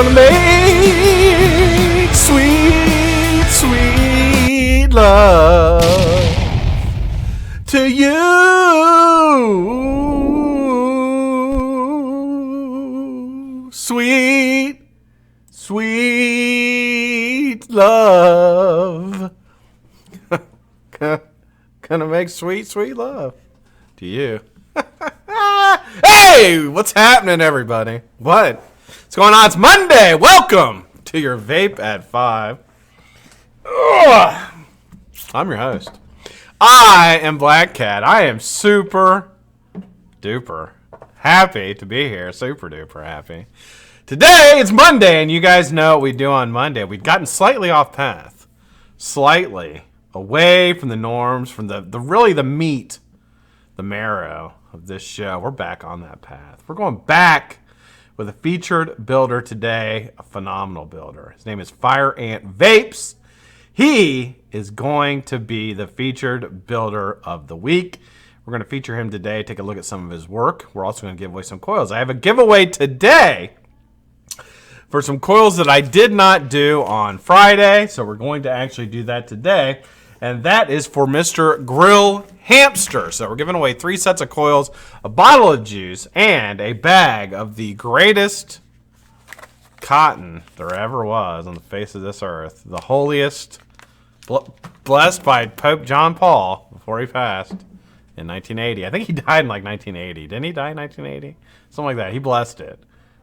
gonna make sweet, sweet love to you. Sweet, sweet love. Gonna make sweet, sweet love to you. Hey, what's happening, everybody? What's going on? It's Monday. Welcome to your Vape at 5. Ugh. I'm your host. I am Black Cat. I am super duper happy to be here. Super duper happy. Today, it's Monday, and you guys know what we do on Monday. We've gotten slightly off path. Slightly away from the norms, from the meat, the marrow of this show. We're back on that path. We're going back with a featured builder today, a phenomenal builder. His name is FireAnt Vapes. He is going to be the featured builder of the week. We're going to feature him today, take a look at some of his work. We're also going to give away some coils. I have a giveaway today for some coils that I did not do on Friday, so we're going to actually do that today. And that is for Mr. Grill Hamster. So we're giving away 3 sets of coils, a bottle of juice, and a bag of the greatest cotton there ever was on the face of this earth. The holiest, blessed by Pope John Paul before he passed in 1980. I think he died in like 1980. Didn't he die in 1980? Something like that. He blessed it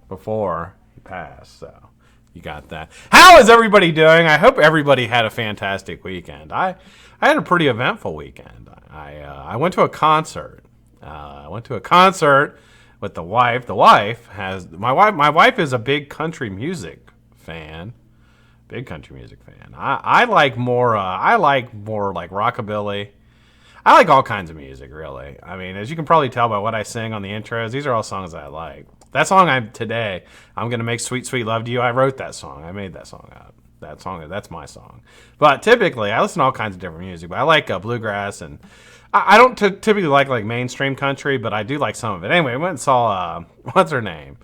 before he passed, so you got that. How is everybody doing? I hope everybody had a fantastic weekend. I had a pretty eventful weekend. I went to a concert. I went to a concert with the wife. The wife has my wife is a big country music fan. Big country music fan. I like more like rockabilly. I like all kinds of music, really. I mean, as you can probably tell by what I sing on the intros, these are all songs that I like. That song I'm gonna make sweet, sweet love to you. I wrote that song. I made that song up. That's my song. But typically, I listen to all kinds of different music. But I like bluegrass, and I don't typically like mainstream country, but I do like some of it. Anyway, I went and saw what's her name?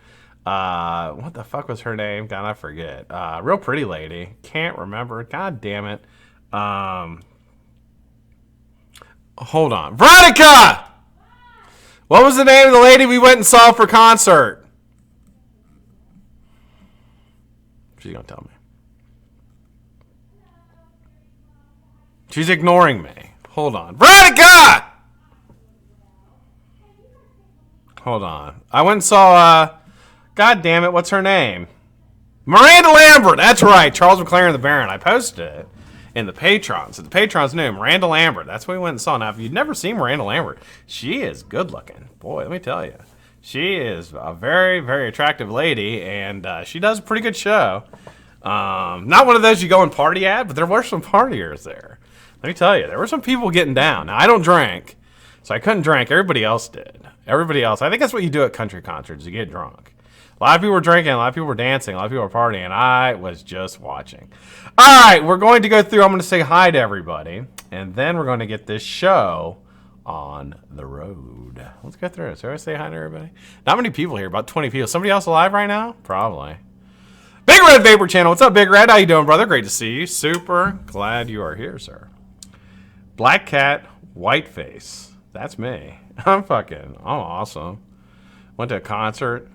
What the fuck was her name? God, I forget. Real pretty lady. Can't remember. God damn it. Hold on. Veronica! What was the name of the lady we went and saw for concert? She's going to tell me. She's ignoring me. Hold on. Veronica! Hold on. I went and saw, God damn it, what's her name? Miranda Lambert. That's right. Charles McLaren the Baron. I posted it in the Patrons. The Patrons knew Miranda Lambert. That's what we went and saw. Now, if you've never seen Miranda Lambert, she is good looking. Boy, let me tell you. She is a very, very attractive lady, and she does a pretty good show. Not one of those you go and party at, but there were some partiers there. Let me tell you, there were some people getting down. Now, I don't drink, so I couldn't drink. Everybody else did. Everybody else. I think that's what you do at country concerts. You get drunk. A lot of people were drinking, a lot of people were dancing, a lot of people were partying, and I was just watching. All right, we're going to go through. I'm going to say hi to everybody, and then we're going to get this show on the road. Let's go through it. So I say hi to everybody. Not many people here, about 20 people. Somebody else alive right now? Probably. Big Red Vapor Channel. What's up, Big Red? How you doing, brother? Great to see you. Super glad you are here, sir. Black Cat, Whiteface. That's me. I'm awesome. Went to a concert.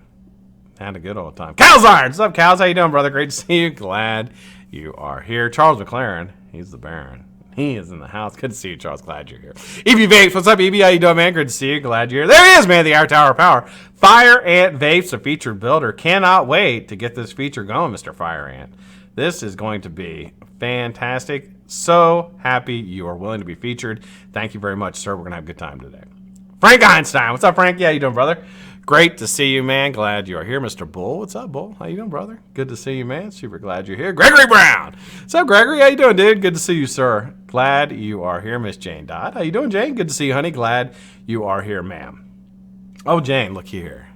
Had a good old time. Cal's Iron. What's up, Cal's? How you doing, brother? Great to see you. Glad you are here. Charles McLaren. He's the Baron. He is in the house. Good to see you, Charles. Glad you're here. EB Vapes. What's up, EB? How you doing, man? Good to see you. Glad you're here. There he is, man. The Hour Tower of Power. FireAnt Vapes, a featured builder. Cannot wait to get this feature going, Mr. FireAnt. This is going to be fantastic. So happy you are willing to be featured. Thank you very much, sir. We're going to have a good time today. Frank Einstein. What's up, Frank? Yeah, how you doing, brother? Great to see you, man. Glad you are here. Mr. Bull. What's up, Bull? How you doing, brother? Good to see you, man. Super glad you're here. Gregory Brown. What's up, Gregory? How you doing, dude? Good to see you, sir. Glad you are here. Miss Jane Dodd. How you doing, Jane? Good to see you, honey. Glad you are here, ma'am. Oh, Jane, look here.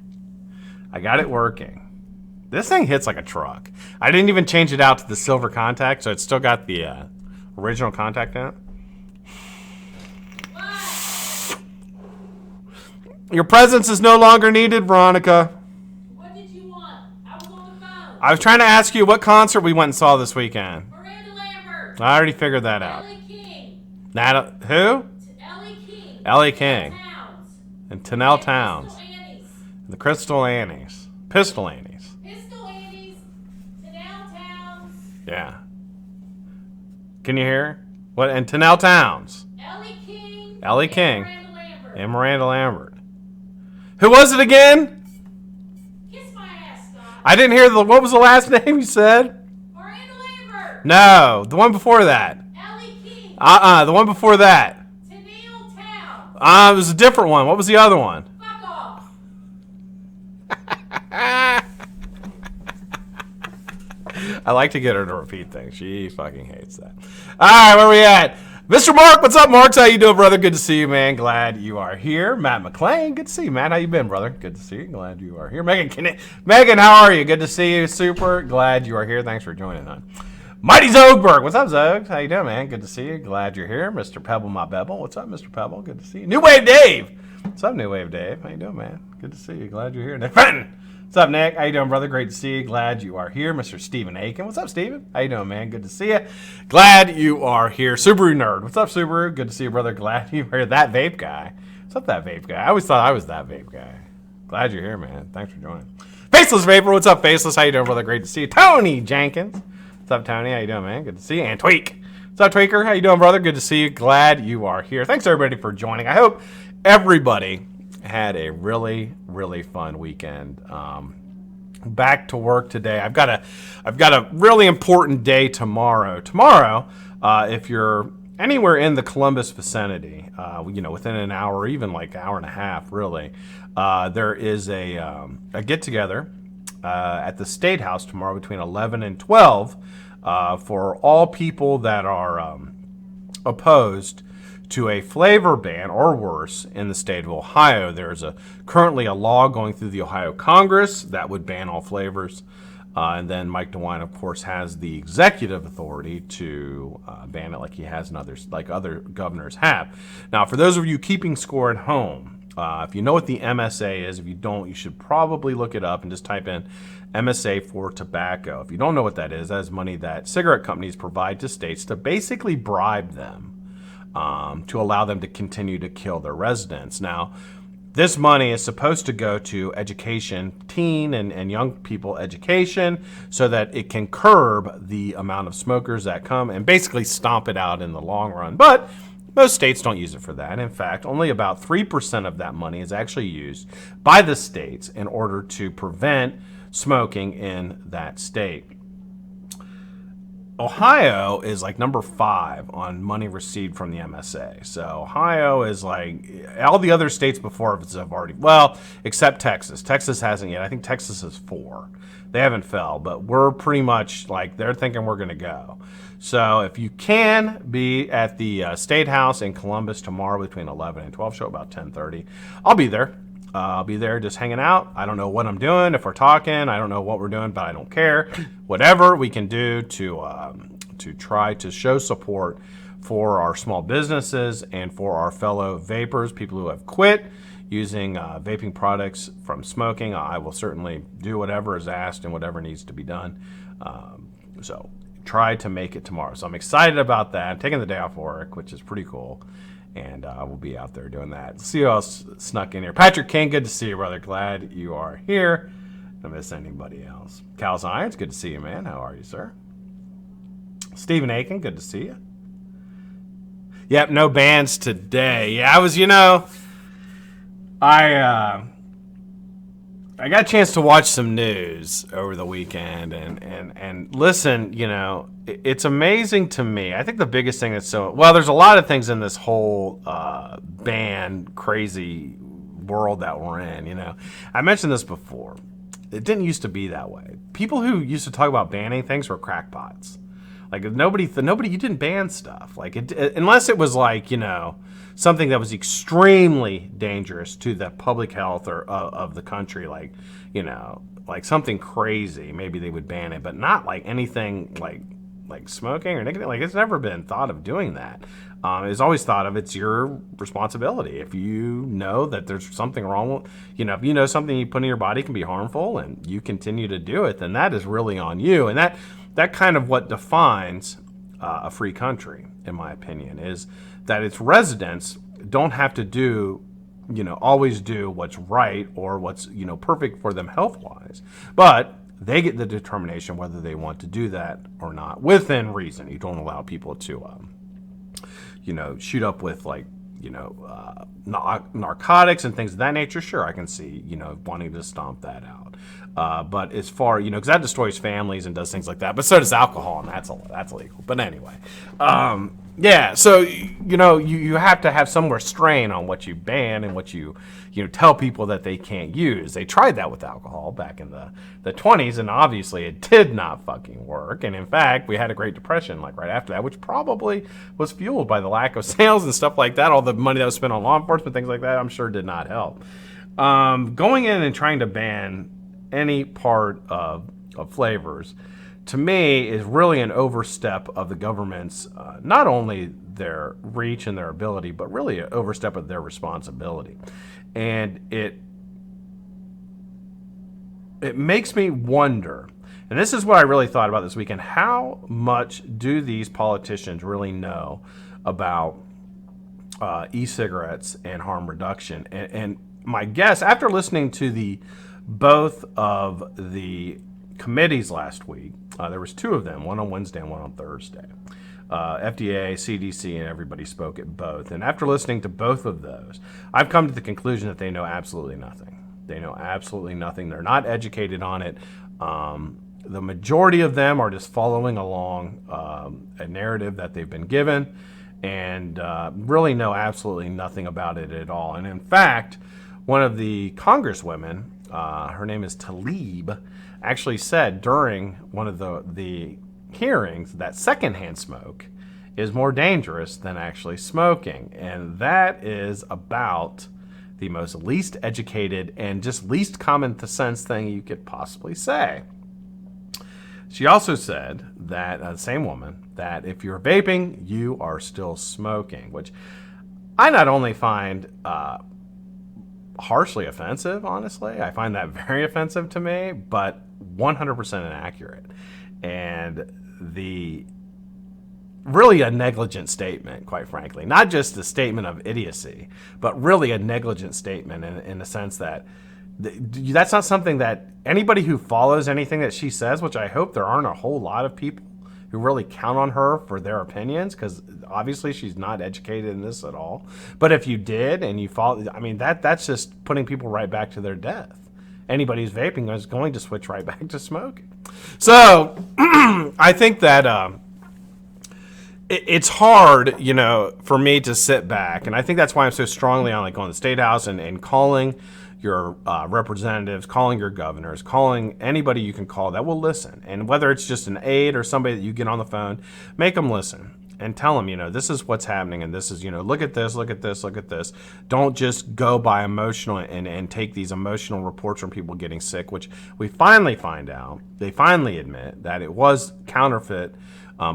I got it working. This thing hits like a truck. I didn't even change it out to the silver contact, so it's still got the original contact in it. Your presence is no longer needed, Veronica. What did you want? I was on the phone. I was trying to ask you what concert we went and saw this weekend. Miranda Lambert. I already figured that out. Ellie King. Who? Ellie King. Ellie King. Towns. And Tanel Towns. Pistol Annie's. The Crystal Annies. Pistol Annies. Pistol Annie's. Tanel Towns. Yeah. Can you hear? What? And Tanel Towns. Ellie King. Ellie King. Miranda Lambert. And Miranda Lambert. Who was it again? Kiss my ass, Scott. I didn't hear what was the last name you said? Miranda Lambert. No, the one before that. Ellie King. The one before that. Tanel Towns. It was a different one. What was the other one? Fuck off. I like to get her to repeat things. She fucking hates that. All right, where we at? Mr. Mark, what's up, Mark? How you doing, brother? Good to see you, man. Glad you are here. Matt McClain, good to see you, man. How you been, brother? Good to see you. Glad you are here. Megan, how are you? Good to see you. Super glad you are here. Thanks for joining on. Mighty Zogberg, what's up, Zog? How you doing, man? Good to see you. Glad you're here. Mr. Pebble, my Bebble. What's up, Mr. Pebble? Good to see you. New Wave Dave. What's up, New Wave Dave? How you doing, man? Good to see you. Glad you're here. Nick Fenton. What's up, Nick? How you doing, brother? Great to see you. Glad you are here. Mr. Stephen Aiken. What's up, Stephen? How you doing, man? Good to see you. Glad you are here. Subaru Nerd. What's up, Subaru? Good to see you, brother. Glad you are here. That vape guy. What's up, that vape guy? I always thought I was that vape guy. Glad you're here, man. Thanks for joining. Faceless Vapor. What's up, Faceless? How you doing, brother? Great to see you. Tony Jenkins. What's up, Tony? How you doing, man? Good to see you. And Tweak. What's up, Tweaker? How you doing, brother? Good to see you. Glad you are here. Thanks, everybody, for joining. I hope everybody had a really, really fun weekend. Back to work today. I've got a really important day tomorrow. Tomorrow, if you're anywhere in the Columbus vicinity, within an hour, or even like an hour and a half, really, there is a get together at the State House tomorrow between 11 and 12 for all people that are opposed to a flavor ban or worse in the state of Ohio. There's currently a law going through the Ohio Congress that would ban all flavors. And then Mike DeWine, of course, has the executive authority to ban it like he has in others, like other governors have. Now, for those of you keeping score at home, if you know what the MSA is, if you don't, you should probably look it up and just type in MSA for tobacco. If you don't know what that is money that cigarette companies provide to states to basically bribe them to allow them to continue to kill their residents. Now, this money is supposed to go to education, teen and young people education, so that it can curb the amount of smokers that come and basically stomp it out in the long run. But most states don't use it for that. In fact, only about 3% of that money is actually used by the states in order to prevent smoking in that state. Ohio is like number 5 on money received from the MSA. So Ohio is like, all the other states before us have already, well, except Texas. Texas hasn't yet. I think Texas is 4. They haven't fell, but we're pretty much like, they're thinking we're going to go. So if you can be at the State House in Columbus tomorrow between 11 and 12, show about 10:30, I'll be there. I'll be there just hanging out. I don't know what I'm doing. If we're talking, I don't know what we're doing, but I don't care. Whatever we can do to try to show support for our small businesses and for our fellow vapors, people who have quit using vaping products from smoking, I will certainly do whatever is asked and whatever needs to be done. So try to make it tomorrow. So I'm excited about that. I'm taking the day off work, which is pretty cool. And we'll be out there doing that. See who else snuck in here. Patrick King, good to see you, brother. Glad you are here. Don't miss anybody else. Cal's Irons, good to see you, man. How are you, sir? Stephen Aiken, good to see you. Yep, no bans today. Yeah, I was, I got a chance to watch some news over the weekend and listen, it's amazing to me. I think the biggest thing that's there's a lot of things in this whole ban crazy world that we're in, I mentioned this before. It didn't used to be that way. People who used to talk about banning things were crackpots. Like nobody, you didn't ban stuff. Like unless it was like, something that was extremely dangerous to the public health or of the country, like something crazy, maybe they would ban it, but not like anything like like smoking or nicotine. Like, it's never been thought of doing that. It's always thought of it's your responsibility. If you know that there's something wrong, if you know something you put in your body can be harmful and you continue to do it, then that is really on you. And that kind of what defines a free country, in my opinion, is that its residents don't have to do, always do what's right or what's, perfect for them health-wise. But they get the determination whether they want to do that or not, within reason. You don't allow people to, shoot up with narcotics and things of that nature. Sure, I can see, wanting to stomp that out. But as far, because that destroys families and does things like that. But so does alcohol, and that's illegal. But anyway, yeah. So you have to have some restraint on what you ban and what you tell people that they can't use. They tried that with alcohol back in the 20s, and obviously it did not fucking work. And in fact, we had a Great Depression right after that, which probably was fueled by the lack of sales and stuff like that. All the money that was spent on law enforcement, things like that, I'm sure did not help. Going in and trying to ban any part of flavors, to me, is really an overstep of the government's, not only their reach and their ability, but really an overstep of their responsibility. And it makes me wonder, and this is what I really thought about this weekend, how much do these politicians really know about e-cigarettes and harm reduction? And my guess, after listening to both of the committees last week, there was two of them, one on Wednesday and one on Thursday. FDA, CDC, and everybody spoke at both. And after listening to both of those, I've come to the conclusion that they know absolutely nothing. They know absolutely nothing. They're not educated on it. The majority of them are just following along a narrative that they've been given and really know absolutely nothing about it at all. And in fact, one of the congresswomen, her name is Tlaib, actually said during one of the hearings that secondhand smoke is more dangerous than actually smoking. And that is about the most least educated and just least common sense thing you could possibly say. She also said that, same woman, that if you're vaping, you are still smoking, which I not only find harshly offensive, honestly, I find that very offensive to me, but 100% inaccurate. And really a negligent statement, quite frankly. Not just a statement of idiocy, but really a negligent statement in the sense that that's not something that anybody who follows anything that she says, which I hope there aren't a whole lot of people who really count on her for their opinions, because obviously she's not educated in this at all. But if you did and you follow, I mean, that's just putting people right back to their death. Anybody who's vaping is going to switch right back to smoking. So I think that it's hard, for me to sit back. And I think that's why I'm so strongly on going to the State House and calling your representatives, calling your governors, calling anybody you can call that will listen. And whether it's just an aide or somebody that you get on the phone, make them listen and tell them, this is what's happening. And this is, look at this, look at this, look at this. Don't just go by emotional and take these emotional reports from people getting sick, which we finally find out. They finally admit that it was counterfeit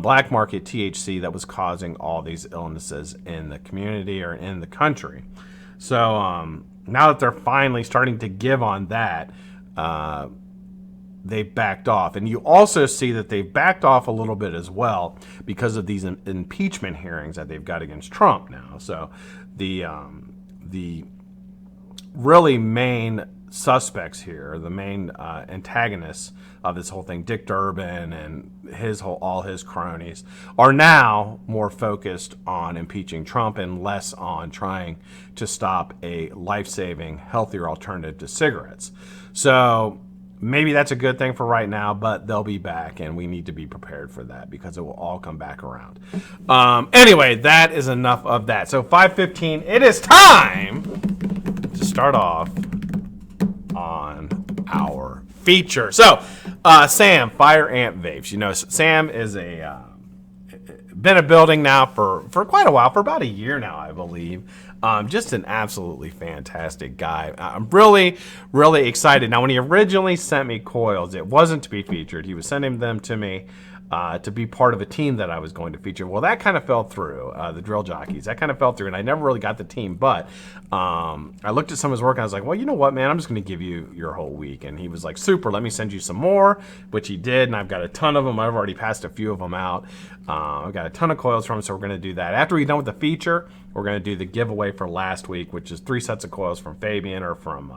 black market THC that was causing all these illnesses in the community or in the country. So now that they're finally starting to give on that, they backed off. And you also see that they've backed off a little bit as well because of these impeachment hearings that they've got against Trump now. So the really main suspects here, the main antagonists of this whole thing, Dick Durbin and all his cronies, are now more focused on impeaching Trump and less on trying to stop a life-saving, healthier alternative to cigarettes. So maybe that's a good thing for right now, but they'll be back, and we need to be prepared for that because it will all come back around. Anyway, that is enough of that. So 5:15, it is time to start off on our feature. So, Sam, FireAnt Vapes. Sam is been a building now for quite a while, for about a year now, I believe. Just an absolutely fantastic guy. I'm really, really excited. Now, when he originally sent me coils, it wasn't to be featured. He was sending them to me to be part of a team that I was going to feature. Well, that kind of fell through, the drill jockeys. That kind of fell through, and I never really got the team. But I looked at some of his work, and I was like, well, you know what, man? I'm just going to give you your whole week. And he was like, super, let me send you some more, which he did, and I've got a ton of them. I've already passed a few of them out. I've got a ton of coils from him, so we're going to do that. After we're done with the feature, we're going to do the giveaway for last week, which is 3 sets of coils from Fabian or from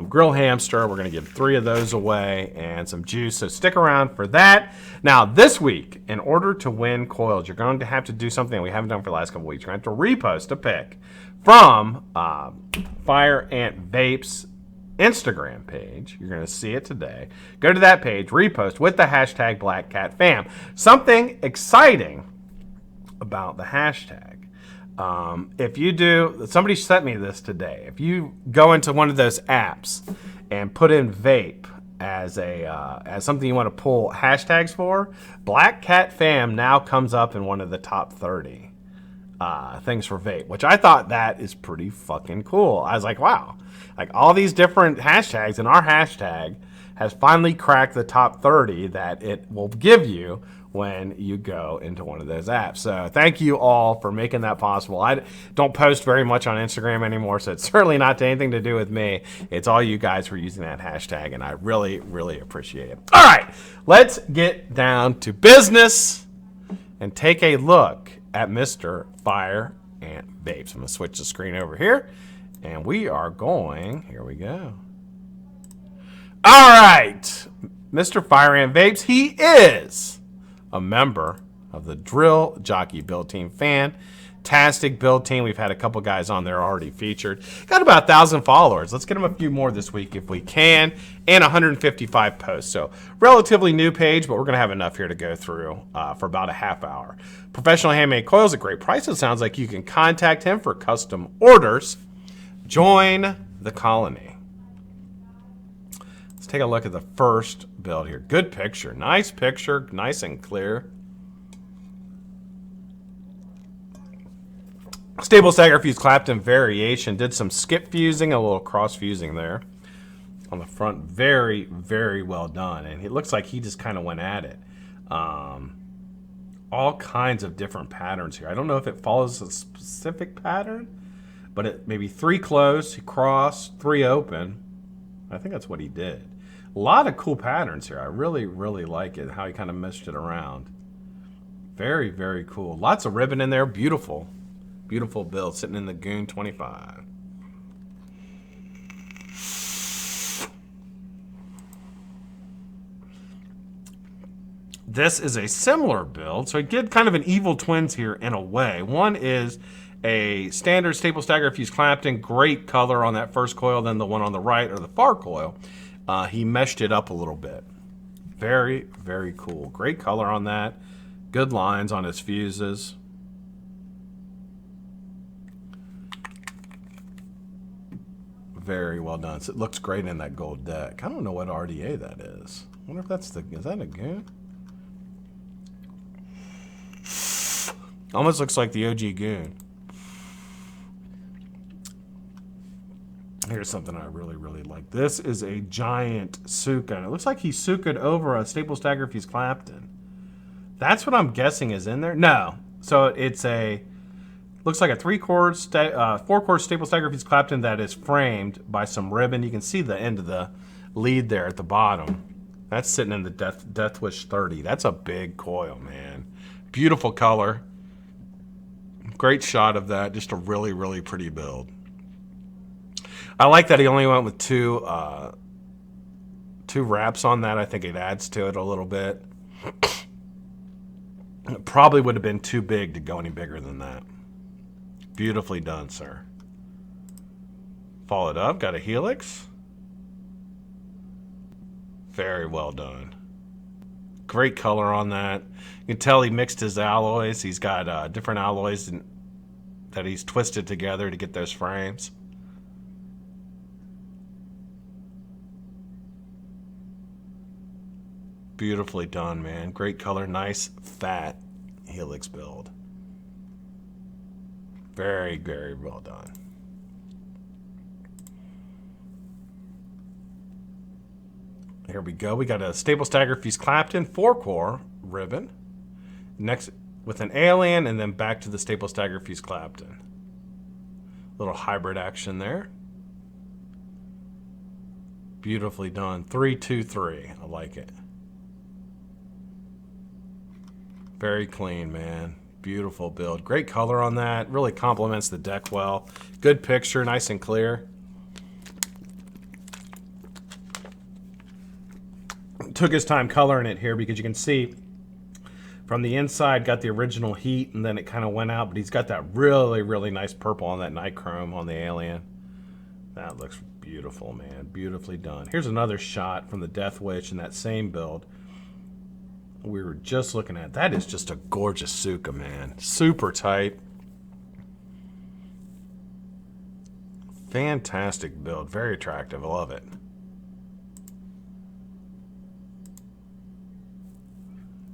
Grill Hamster. We're going to give 3 of those away and some juice, so stick around for that. Now, this week, in order to win coils, you're going to have to do something we haven't done for the last couple weeks. You're going to have to repost a pic from FireAnt Vapes Instagram page. You're going to see it today. Go to that page, repost with the hashtag BlackCatFam. Something exciting about the hashtag. If you do, somebody sent me this today. If you go into one of those apps and put in vape as something you want to pull hashtags for, Blackcatfam now comes up in one of the top 30 things for vape, which I thought that is pretty fucking cool. I was like, wow, like all these different hashtags, and our hashtag has finally cracked the top 30 that it will give you when you go into one of those apps. So thank you all for making that possible. I don't post very much on Instagram anymore, so it's certainly not anything to do with me. It's all you guys for using that hashtag, and I really, really appreciate it. All right, let's get down to business and take a look at Mr. FireAnt Vapes. I'm going to switch the screen over here, and we are going, here we go. All right, Mr. FireAnt Vapes, he is a member of the Drill Jockey build team. Fantastic build team. We've had a couple guys on there already featured. Got about 1,000 followers. Let's get him a few more this week if we can. And 155 posts. So relatively new page, but we're going to have enough here to go through for about a half hour. Professional handmade coils at great prices. Sounds like you can contact him for custom orders. Join the colony. Let's take a look at the first build here. Good picture. Nice picture. Nice and clear. Stable stagger fuse Clapton variation. Did some skip fusing, a little cross fusing there on the front. Very, very well done. And it looks like he just kind of went at it. All kinds of different patterns here. I don't know if it follows a specific pattern, but it maybe 3 closed, cross, 3 open. I think that's what he did. A lot of cool patterns here. I really, really like it, how he kind of meshed it around. Very, very cool. Lots of ribbon in there. Beautiful. Beautiful build sitting in the Goon 25. This is a similar build. So I did kind of an evil twins here in a way. One is a standard staple stagger fuse Clapton. Great color on that first coil. Then the one on the right, or the far coil, he meshed it up a little bit. Very, very cool. Great color on that. Good lines on his fuses. Very well done. So it looks great in that gold deck. I don't know what RDA that is. I wonder if that's is that a Goon? Almost looks like the OG Goon. Here's something I really, really like. This is a giant Suka. It looks like he Suka'd over a staple stagger fuse Clapton. That's what I'm guessing is in there. No. So it's a, looks like a 4-core staple stagger fuse Clapton that is framed by some ribbon. You can see the end of the lead there at the bottom. That's sitting in the Death Wish 30. That's a big coil, man. Beautiful color. Great shot of that. Just a really, really pretty build. I like that he only went with two wraps on that. I think it adds to it a little bit. It probably would have been too big to go any bigger than that. Beautifully done, sir. Followed up, got a helix. Very well done. Great color on that. You can tell he mixed his alloys. He's got different alloys that he's twisted together to get those frames. Beautifully done, man. Great color, nice fat helix build. Very, very well done. Here we go. We got a staple stagger fuse Clapton 4-core ribbon. Next with an alien, and then back to the staple stagger fuse Clapton. Little hybrid action there. Beautifully done. 3, 2, 3. I like it. Very clean, man. Beautiful build. Great color on that. Really complements the deck well. Good picture, nice and clear. Took his time coloring it here because you can see from the inside got the original heat and then it kind of went out, but he's got that really, really nice purple on that nichrome on the alien. That looks beautiful, man. Beautifully done. Here's another shot from the Death Witch in that same build we were just looking at. That is just a gorgeous Suka, man. Super tight. Fantastic build. Very attractive. I love it.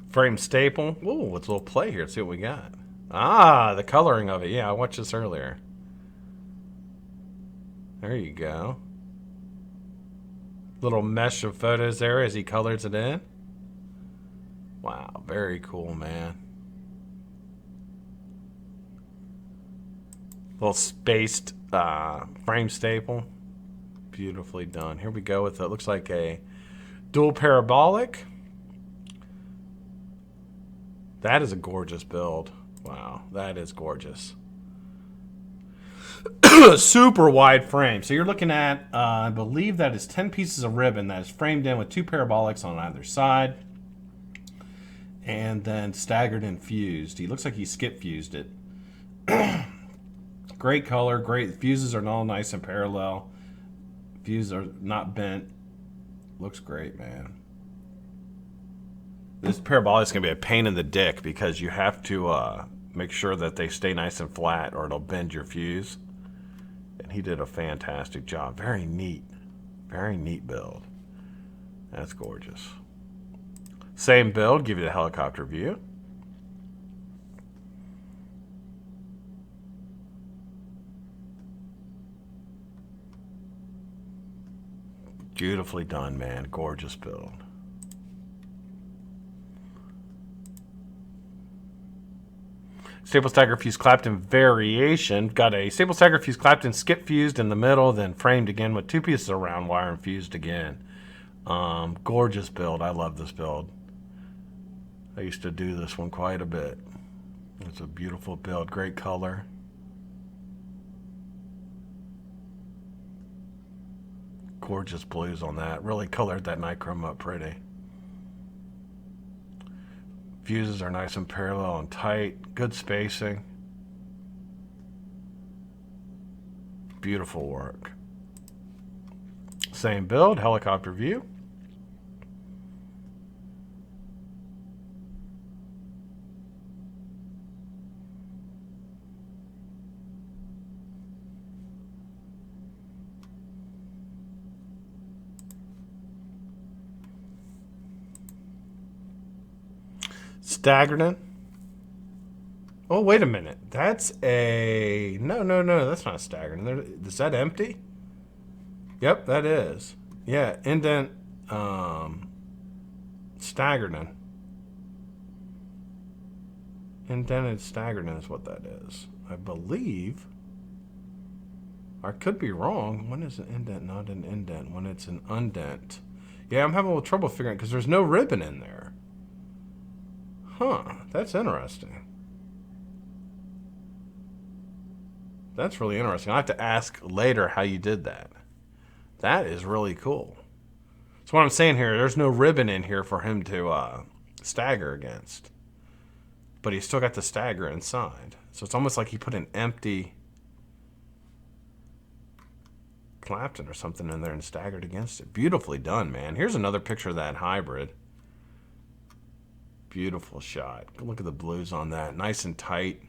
Frame staple. Ooh, let's a little play here. Let's see what we got. Ah, the coloring of it. Yeah, I watched this earlier. There you go. Little mesh of photos there as he colors it in. Wow, very cool, man. Little spaced frame staple. Beautifully done. Here we go with it. Looks like a dual parabolic. That is a gorgeous build. Wow, that is gorgeous. Super wide frame. So you're looking at, I believe that is 10 pieces of ribbon that is framed in with 2 parabolics on either side. And then staggered and fused. He looks like he skip fused it. Great color, great. Fuses are all nice and parallel. Fuses are not bent. Looks great, man. This parabolic is going to be a pain in the dick because you have to make sure that they stay nice and flat or it'll bend your fuse. And he did a fantastic job. Very neat. Very neat build. That's gorgeous. Same build, give you the helicopter view. Beautifully done, man. Gorgeous build. Staple stagger fuse Clapton variation. Got a staple stagger fuse Clapton skip fused in the middle, then framed again with 2 pieces of round wire and fused again. Gorgeous build. I love this build. I used to do this one quite a bit. It's a beautiful build. Great color. Gorgeous blues on that. Really colored that nichrome up pretty. Fuses are nice and parallel and tight. Good spacing. Beautiful work. Same build, helicopter view. Staggered in. Oh, wait a minute. That's a... No, that's not staggered in. Is that empty? Yep, that is. Yeah, indent, staggered in. Indented staggered in is what that is. I believe. I could be wrong. When is an indent not an indent? When it's an undent. Yeah, I'm having a little trouble figuring it because there's no ribbon in there. Huh, that's interesting. That's really interesting. I'll have to ask later how you did that. That is really cool. So what I'm saying here, there's no ribbon in here for him to stagger against. But he's still got the stagger inside. So it's almost like he put an empty Clapton or something in there and staggered against it. Beautifully done, man. Here's another picture of that hybrid. Beautiful shot. Look at the blues on that. Nice and tight.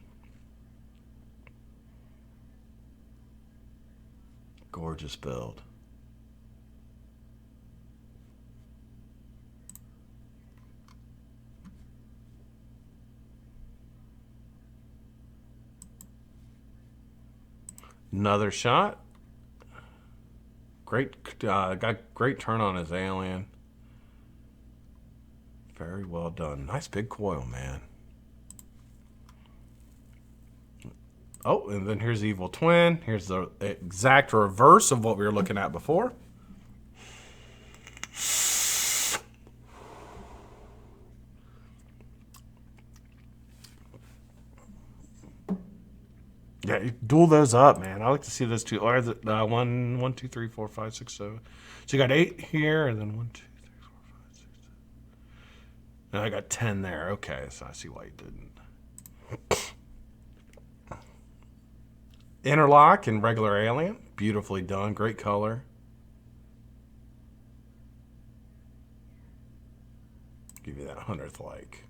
Gorgeous build. Another shot. Great, got great turn on his alien. Very well done. Nice big coil, man. Oh, and then here's Evil Twin. Here's the exact reverse of what we were looking at before. Yeah, you duel those up, man. I like to see those two. Or the, 1, 2, 3, 4, 5, 6, 7. So you got 8 here, and then 1, 2, 3, 4, 5, 6, 7. And I got 10 there. Okay, so I see why you didn't. Interlock and regular alien. Beautifully done. Great color. Give you that 100th like.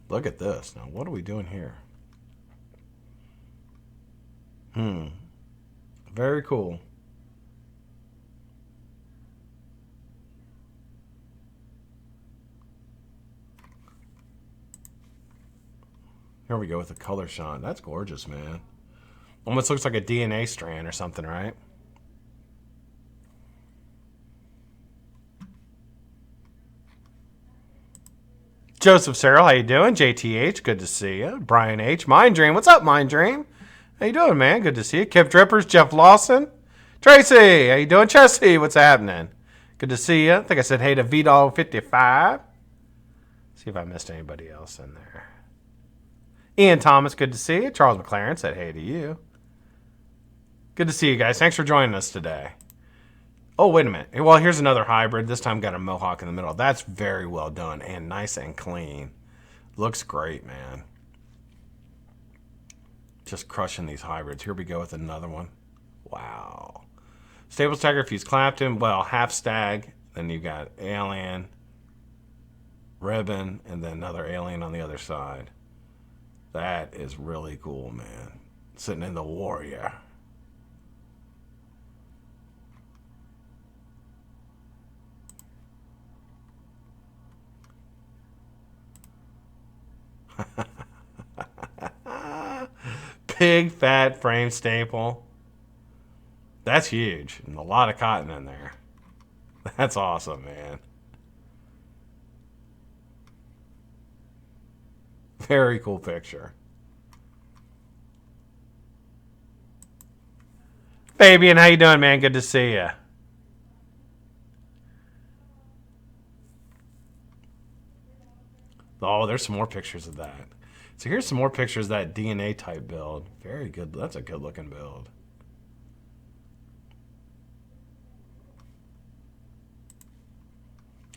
Look at this. Now, what are we doing here? Very cool. Here we go with the color shot. That's gorgeous, man. Almost looks like a DNA strand or something, right? Joseph Searle, how you doing? JTH, good to see you. Brian H, Mind Dream, what's up, Mind Dream? How you doing, man? Good to see you. Kip Drippers, Jeff Lawson. Tracy, how you doing? Chessie, what's happening? Good to see you. I think I said hey to VDog55. See if I missed anybody else in there. Ian Thomas, good to see you. Charles McLaren said hey to you. Good to see you guys. Thanks for joining us today. Oh, wait a minute. Well, here's another hybrid. This time got a mohawk in the middle. That's very well done and nice and clean. Looks great, man. Just crushing these hybrids. Here we go with another one. Wow. Stable Stagger, Fuse Clapton. Well, half stag. Then you got alien, ribbon, and then another alien on the other side. That is really cool, man. Sitting in the Warrior. Big fat frame staple. That's huge. And a lot of cotton in there. That's awesome, man. Very cool picture. Fabian, how you doing, man? Good to see you. Oh, there's some more pictures of that. So here's some more pictures of that DNA type build. Very good. That's a good looking build.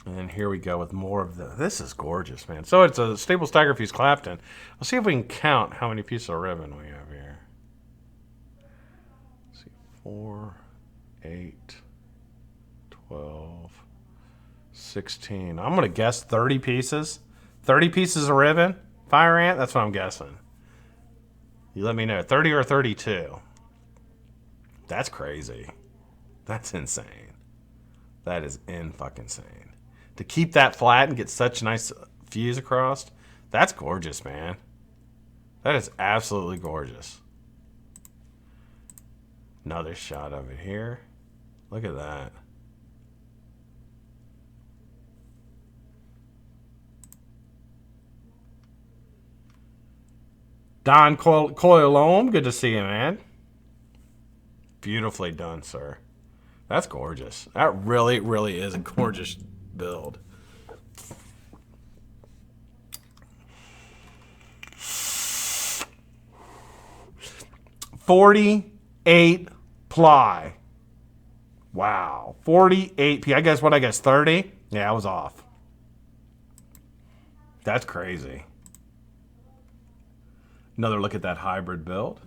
And then here we go with more of the. This is gorgeous, man. So it's a Stable Stagger Fuse Clapton. Let's see if we can count how many pieces of ribbon we have here. Let's see, 4, 8, 12, 16. I'm going to guess 30 pieces. 30 pieces of ribbon, FireAnt, that's what I'm guessing. You let me know, 30 or 32. That's crazy. That's insane. That is in-fucking-sane. To keep that flat and get such nice fuse across, that's gorgeous, man. That is absolutely gorgeous. Another shot of it here. Look at that. Don Coilome, good to see you, man. Beautifully done, sir. That's gorgeous. That really, really is a gorgeous build. $48 ply. Wow. 48 P. I guess what? I guess 30? Yeah, I was off. That's crazy. Another look at that hybrid build.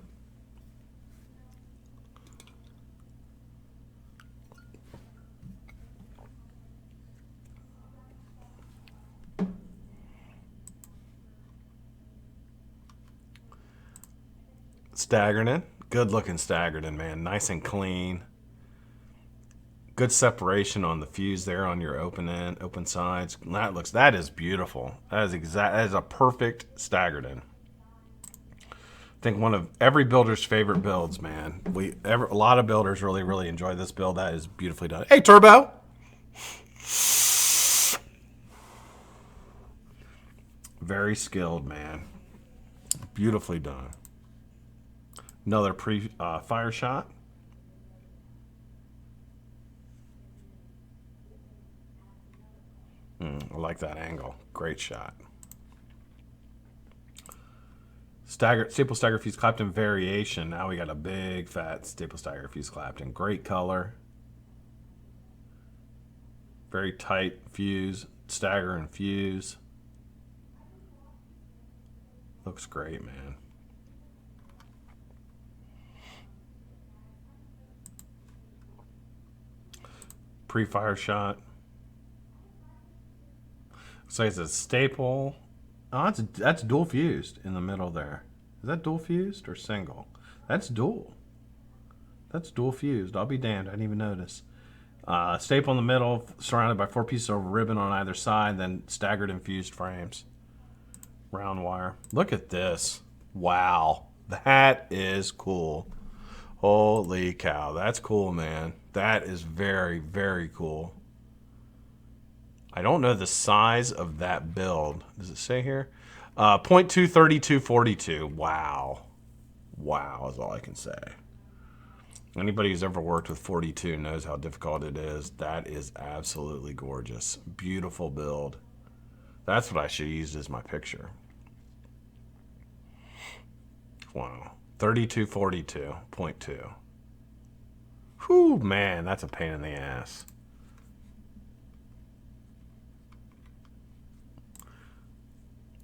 Staggerton. Good looking Staggerton, man. Nice and clean. Good separation on the fuse there on your open end, open sides. That is beautiful. That is a perfect Staggerton. think one of every builder's favorite builds, man. A lot of builders really enjoy this build. That is beautifully done. Hey, Turbo. Very skilled, man. Beautifully done. Another fire shot. I like that angle. Great shot. Staple stagger fuse Clapton variation. Now we got a big fat staple stagger fuse Clapton. Great color. Very tight fuse. Stagger and fuse. Looks great, man. Pre-fire shot. Looks like it's a staple. Oh, that's dual fused in the middle there. Is that dual fused or single? That's dual. That's dual fused. I'll be damned. I didn't even notice. Staple in the middle, surrounded by 4 pieces of ribbon on either side, then staggered and fused frames. Round wire. Look at this. Wow. That is cool. Holy cow. That's cool, man. That is very cool. I don't know the size of that build. Does it say here? 0.2, 32, 42. Wow. Wow is all I can say. Anybody who's ever worked with 42 knows how difficult it is. That is absolutely gorgeous. Beautiful build. That's what I should use as my picture. Wow. 32, 42, 0.2. Whew, man, that's a pain in the ass.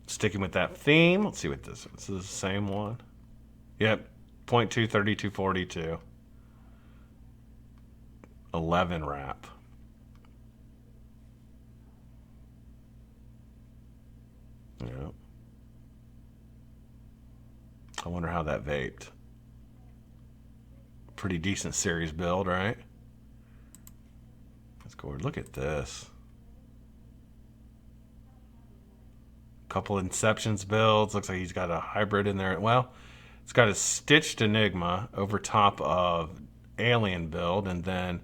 Sticking with that theme, let's see what this is. This is the same one. Yep, 0.2, 32, 42. 11 wrap. Yep. I wonder how that vaped. Pretty decent series build, right? Let's go. Look at this. Couple Inceptions builds. Looks like he's got a hybrid in there. Well, it's got a stitched Enigma over top of Alien build, and then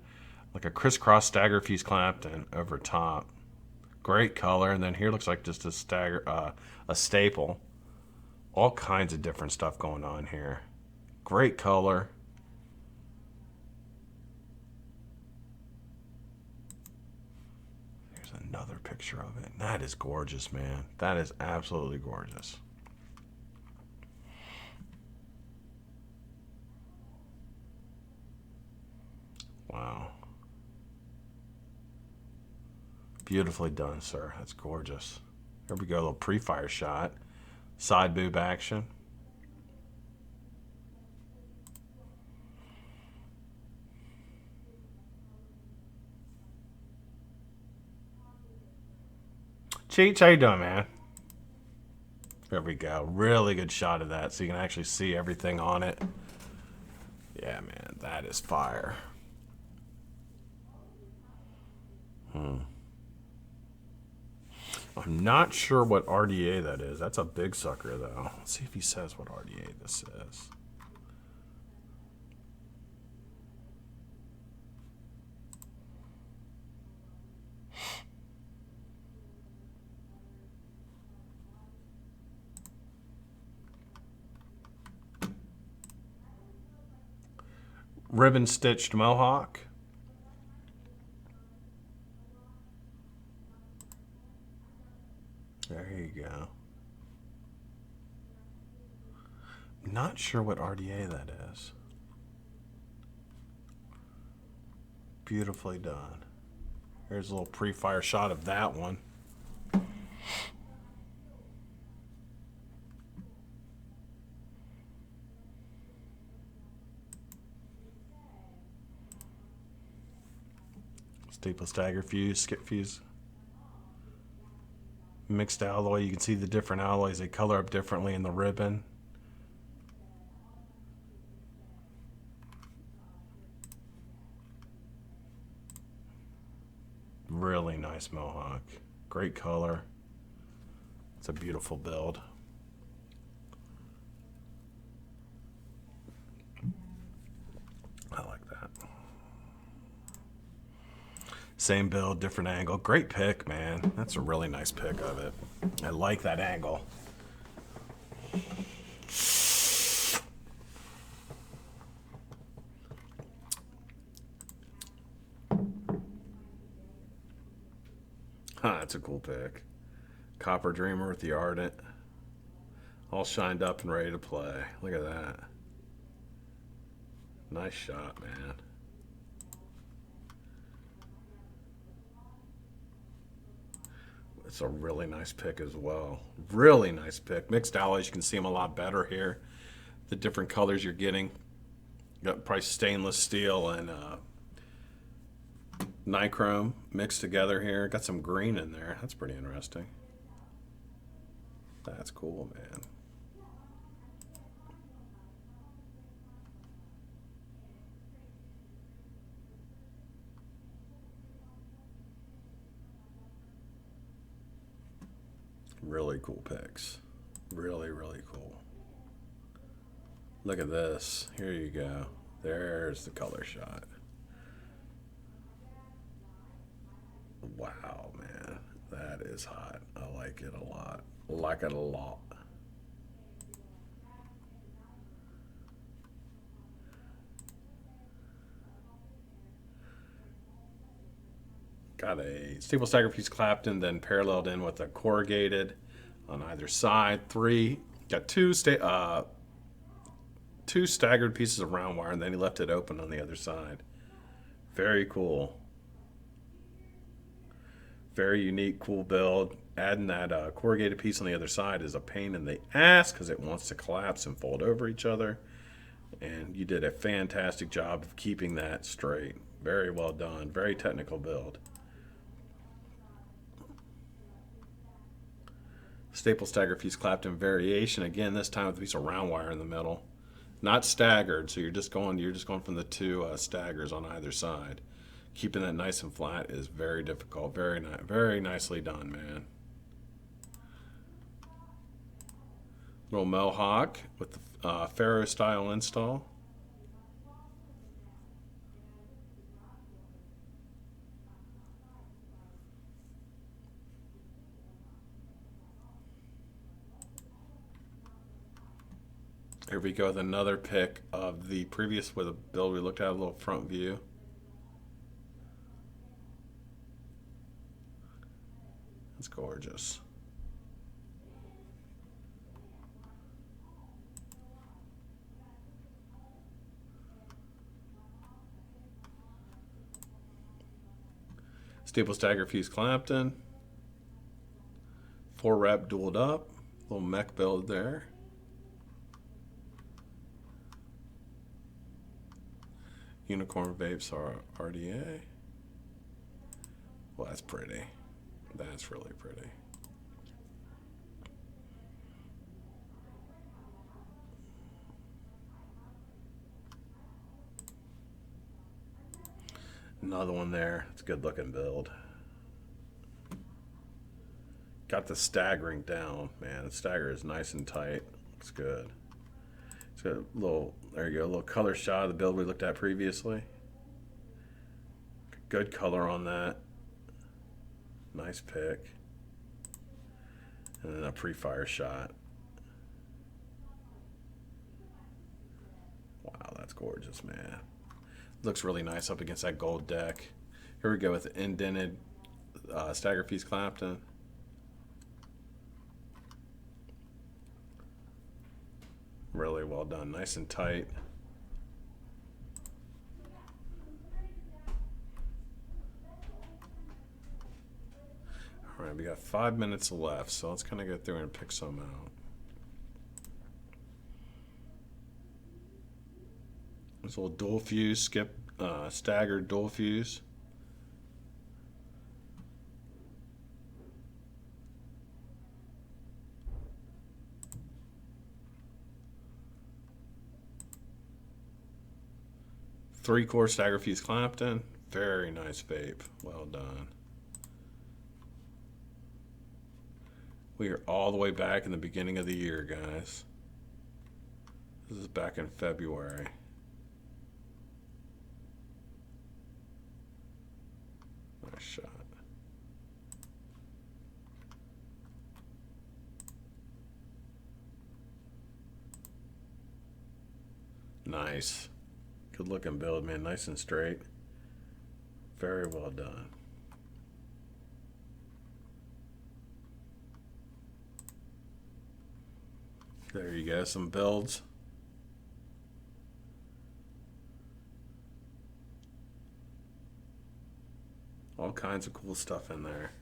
like a crisscross stagger fuse Clapton over top. Great color, and then here looks like just a staple. All kinds of different stuff going on here. Great color. Another picture of it. That is gorgeous, man. That is absolutely gorgeous. Wow. Beautifully done, sir. That's gorgeous. Here we go, a little pre-fire shot. Side boob action. Cheech, how you doing, man? There we go. Really good shot of that, so you can actually see everything on it. Yeah, man, that is fire. I'm not sure what RDA that is. That's a big sucker, though. Let's see if he says what RDA this is. Ribbon stitched mohawk. There you go. Not sure what RDA that is. Beautifully done. Here's a little pre-fire shot of that one. Staple stagger fuse, skip fuse. Mixed alloy, you can see the different alloys, they color up differently in the ribbon. Really nice mohawk. Great color. It's a beautiful build. Same build, different angle. Great pick, man. That's a really nice pick of it. I like that angle. Huh, that's a cool pick. Copper Dreamer with the Ardent. All shined up and ready to play. Look at that. Nice shot, man. It's a really nice pick as well. Really nice pick. Mixed alloys, you can see them a lot better here. The different colors you're getting. Got probably stainless steel and nichrome mixed together here. Got some green in there. That's pretty interesting. That's cool, man. Really cool picks. Really, really cool. Look at this. Here you go. There's the color shot. Wow, man. That is hot. I like it a lot. Like it a lot. Got a staple stagger piece clapped in, then paralleled in with a corrugated on either side. Got two staggered pieces of round wire, and then he left it open on the other side. Very cool. Very unique, cool build. Adding that corrugated piece on the other side is a pain in the ass because it wants to collapse and fold over each other. And you did a fantastic job of keeping that straight. Very well done. Very technical build. Staple stagger piece clapped in variation again. This time with a piece of round wire in the middle, not staggered. So you're just going from the two staggers on either side. Keeping that nice and flat is very difficult. Very nicely done, man. Little mohawk with the Pharaoh style install. Here we go with another pick of the previous with a build we looked at, a little front view. It's gorgeous. Staple stagger fuse Clapton. 4 rep dualed up. Little mech build there. Unicorn Vapes are RDA. Well, that's pretty. That's really pretty. Another one there. It's a good looking build. Got the staggering down, man. The stagger is nice and tight. Looks good. It's got a little, there you go, a little color shot of the build we looked at previously. Good color on that. Nice pick. And then a pre-fire shot. Wow, that's gorgeous, man. Looks really nice up against that gold deck. Here we go with the indented stagger piece Clapton. Really well done, nice and tight. All right, we got 5 minutes left, so let's kind of go through and pick some out. This little dual fuse, staggered dual fuse. Three-core stagger fuse Clapton. Very nice vape. Well done. We are all the way back in the beginning of the year, guys. This is back in February. Nice shot. Nice. Good looking build, man. Nice and straight. Very well done. There you go, some builds. All kinds of cool stuff in there.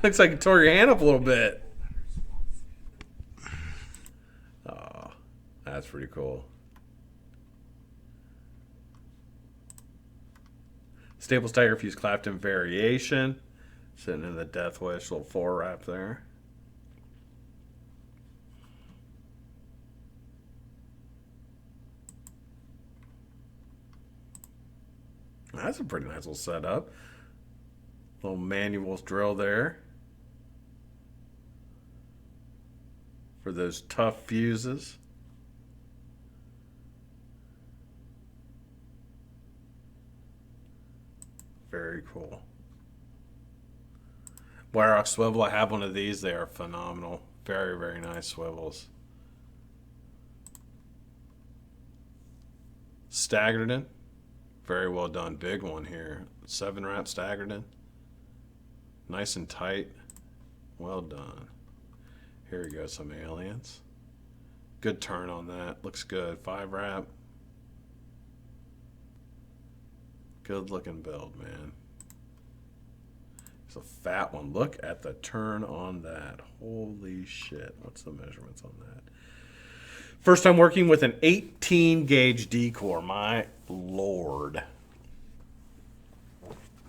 Looks like you tore your hand up a little bit. Oh, that's pretty cool. Staples Tiger Fuse Clapton variation. Sitting in the Death Wish little 4 wrap there. That's a pretty nice little setup. Little manual drill there. For those tough fuses. Very cool. Wire swivel, I have one of these. They are phenomenal. Very, very nice swivels. Staggered in. Very well done. Big one here. 7 wrap staggered in. Nice and tight. Well done. Here we go. Some aliens. Good turn on that. Looks good. 5 wrap. Good looking build, man. It's a fat one. Look at the turn on that. Holy shit. What's the measurements on that? First time working with an 18 gauge D-core. My lord.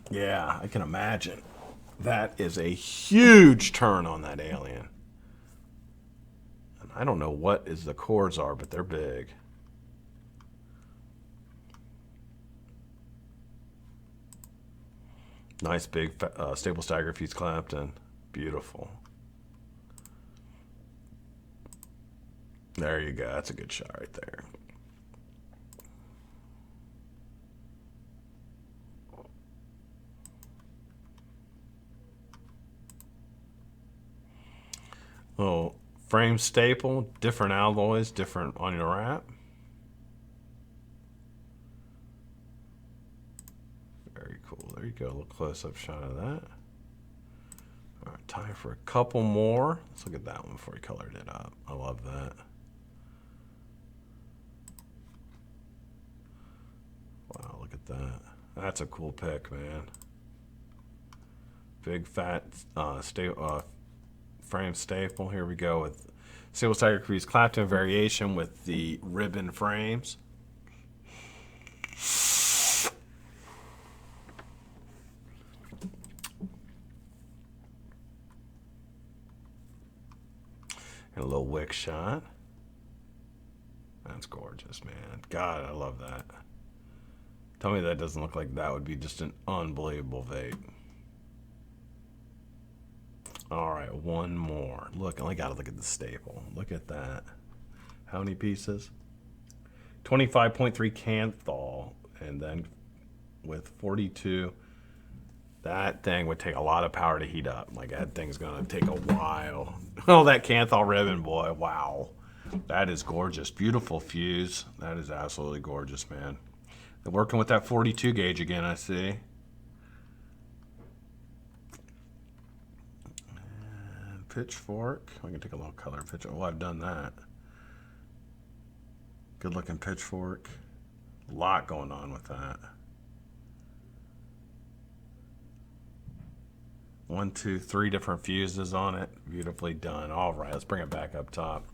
Yeah, I can imagine. That is a huge turn on that alien. And I don't know what the cores are, but they're big. Nice big Staples Tiger Fuse Clapton. Beautiful. There you go. That's a good shot right there. Little frame staple, different alloys, different on your wrap. Very cool. There you go. A little close-up shot of that. All right, time for a couple more. Let's look at that one before we colored it up. I love that. Wow, look at that. That's a cool pick, man. Big fat frame staple. Here we go with Staples Tiger Fuse Clapton variation with the ribbon frames. And a little wick shot. That's gorgeous, man. God, I love that. Tell me that doesn't look like that would be just an unbelievable vape. All right, one more. Look, I only got to look at the staple. Look at that. How many pieces? 25.3 Canthal, and then with 42, that thing would take a lot of power to heat up. Like, that thing's going to take a while. Oh, that Canthal ribbon, boy. Wow. That is gorgeous. Beautiful fuse. That is absolutely gorgeous, man. They're working with that 42 gauge again, I see. And pitchfork. I can take a little color picture. Oh, I've done that. Good looking pitchfork. A lot going on with that. 1, 2, 3 different fuses on it. Beautifully done. All right, let's bring it back up top.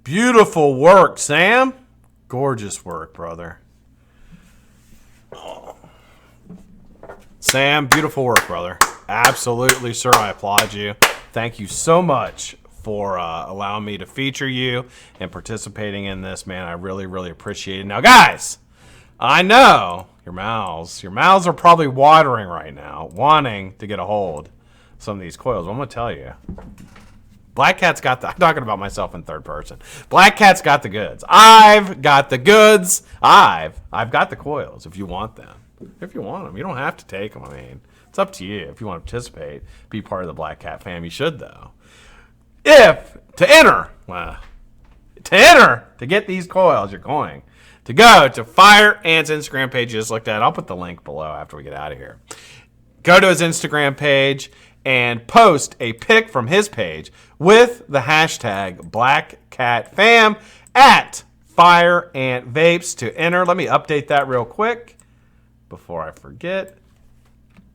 Beautiful work, Sam. Gorgeous work, brother. Oh. Sam, beautiful work, brother. Absolutely, sir. I applaud you. Thank you so much for allowing me to feature you and participating in this, man. I really, really appreciate it. Now, guys, I know Your mouths are probably watering right now, wanting to get a hold of some of these coils. I'm going to tell you. BlackCat's got the... I'm talking about myself in third person. BlackCat's got the goods. I've got the goods. I've got the coils if you want them. If you want them. You don't have to take them. I mean, it's up to you. If you want to participate, be part of the Black Cat fam, you should, though. To enter, to get these coils, you're going to go to FireAnt's Instagram page you just looked at. I'll put the link below after we get out of here. Go to his Instagram page and post a pic from his page with the hashtag BlackCatFam at FireAnt Vapes to enter. Let me update that real quick before I forget.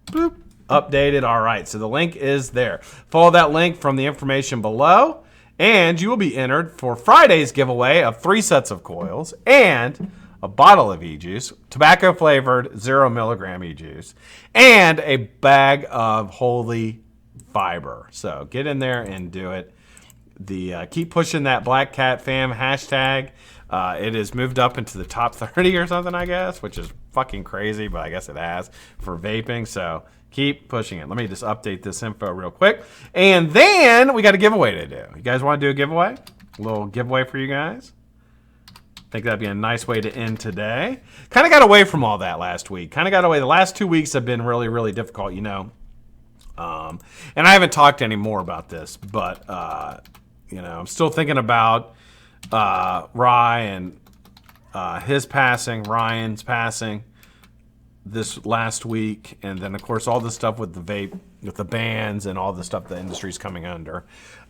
Boop. Updated. All right. So the link is there. Follow that link from the information below, and you will be entered for Friday's giveaway of 3 sets of coils and a bottle of e-juice, tobacco flavored 0 milligram e-juice, and a bag of holy fiber. So get in there and do it. Keep pushing that BlackCatFam hashtag. It has moved up into the top 30 or something, I guess, which is fucking crazy, but I guess it has for vaping. So keep pushing it. Let me just update this info real quick. And then we got a giveaway to do. You guys want to do a giveaway? A little giveaway for you guys? I think that'd be a nice way to end today. Kind of got away from all that last week. Kind of got away. The last 2 weeks have been really, really difficult, you know. And I haven't talked any more about this, but, you know, I'm still thinking about Rye and Ryan's passing this last week. And then, of course, all the stuff with the vape, with the bans and all the stuff the industry's coming under.